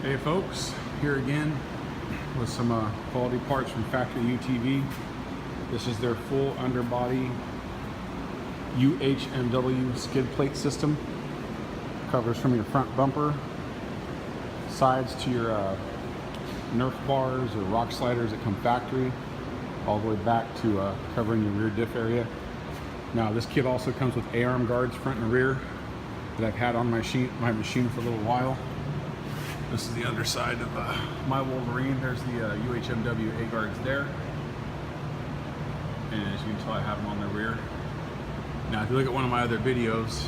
Hey folks, here again with some quality parts from Factory UTV. This is their full underbody UHMW skid plate system. Covers from your front bumper, sides to your Nerf bars or rock sliders that come factory, all the way back to covering your rear diff area. Now this kit also comes with A-arm guards front and rear that I've had on my machine for a little while. This is the underside of my Wolverine. There's the UHMW A-guards there. And as you can tell, I have them on the rear. Now, if you look at one of my other videos,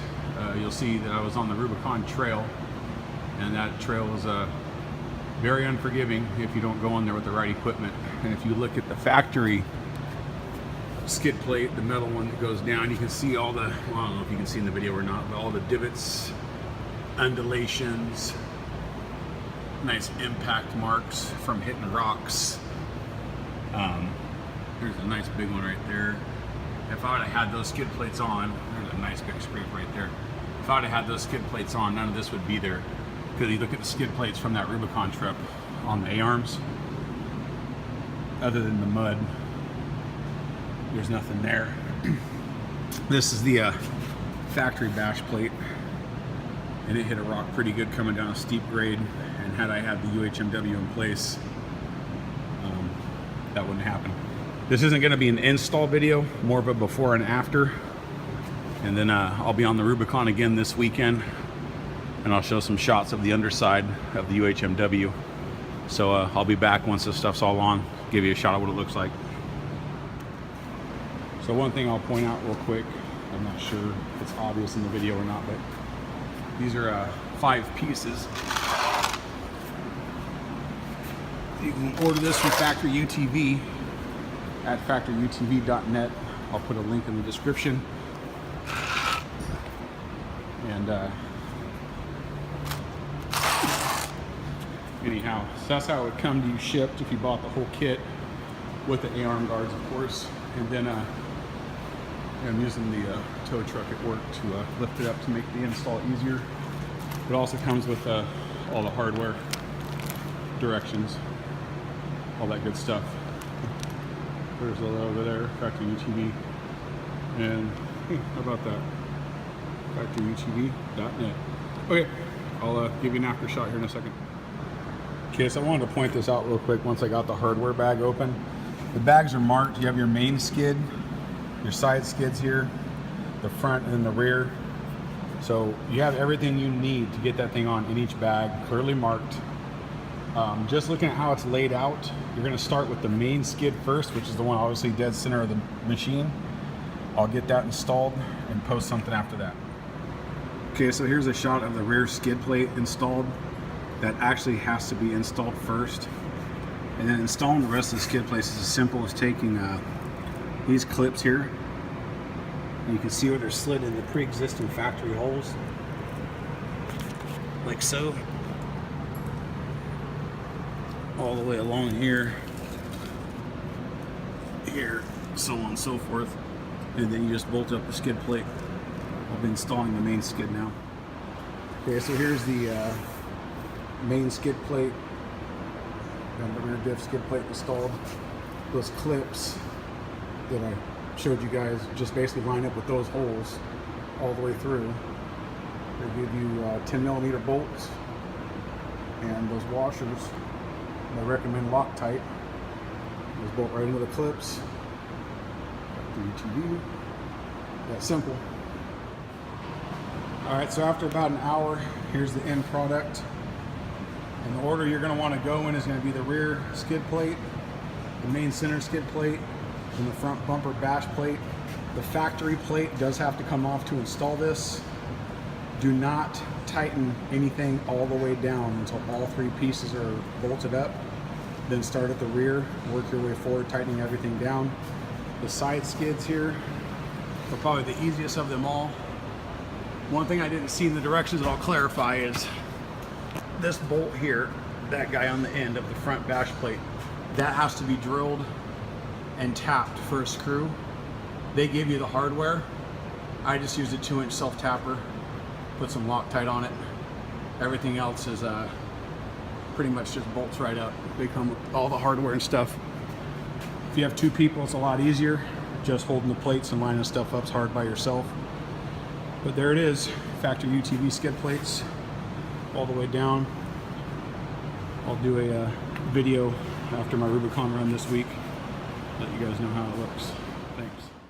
you'll see that I was on the Rubicon Trail. And that trail is very unforgiving if you don't go on there with the right equipment. And if you look at the factory skid plate, the metal one that goes down, you can see all the, well, I don't know if you can see in the video or not, but all the divots, undulations, nice impact marks from hitting rocks. There's a nice big one right there. If I would have had those skid plates on, there's a nice big scrape right there. If I would have had those skid plates on, none of this would be there. Because you look at the skid plates from that Rubicon trip on the A-arms, other than the mud, there's nothing there. This is the factory bash plate, and it hit a rock pretty good coming down a steep grade. And had I had the UHMW in place, that wouldn't happen. This isn't going to be an install video, more of a before and after. And then I'll be on the Rubicon again this weekend, and I'll show some shots of the underside of the UHMW. So I'll be back once this stuff's all on, give you a shot of what it looks like. So one thing I'll point out real quick, I'm not sure if it's obvious in the video or not, but these are 5 pieces. You can order this from Factory UTV at factoryutv.net. I'll put a link in the description. And anyhow, so that's how it would come to you shipped if you bought the whole kit with the A-arm guards, of course. And then I'm using the tow truck at work to lift it up to make the install easier. It also comes with all the hardware, directions, all that good stuff. There's a little over there, Factory UTV. And how about that? factoryutv.net. Okay, I'll give you an after shot here in a second. Okay, so I wanted to point this out real quick once I got the hardware bag open. The bags are marked. You have your main skid, your side skids here, the front and the rear. So you have everything you need to get that thing on in each bag, clearly marked. Just looking at how it's laid out, you're going to start with the main skid first, which is the one obviously dead center of the machine. I'll get that installed and post something after that. Okay, so here's a shot of the rear skid plate installed. That actually has to be installed first. And then installing the rest of the skid plates is as simple as taking these clips here. And you can see where they're slid in the pre-existing factory holes, like so. All the way along here, so on and so forth. And then you just bolt up the skid plate. I'll be installing the main skid now. Okay, so here's the main skid plate and the rear diff skid plate installed. Those clips that I showed you guys just basically line up with those holes all the way through. They give you 10mm bolts, and those washers, I recommend Loctite. Just bolt right into the clips. The UTV. That simple. Alright, so after about an hour, here's the end product. And the order you're going to want to go in is going to be the rear skid plate, the main center skid plate, and the front bumper bash plate. The factory plate does have to come off to install this. Do not tighten anything all the way down until all 3 pieces are bolted up. Then start at the rear, work your way forward, tightening everything down. The side skids here are probably the easiest of them all. One thing I didn't see in the directions that I'll clarify is this bolt here, that guy on the end of the front bash plate, that has to be drilled and tapped for a screw. They give you the hardware. I just used a 2-inch self tapper, put some Loctite on it. Everything else is pretty much just bolts right up. They come with all the hardware and stuff. If you have 2 people, it's a lot easier. Just holding the plates and lining stuff up's hard by yourself. But there it is, factory UTV skid plates all the way down. I'll do a video after my Rubicon run this week, let you guys know how it looks. Thanks.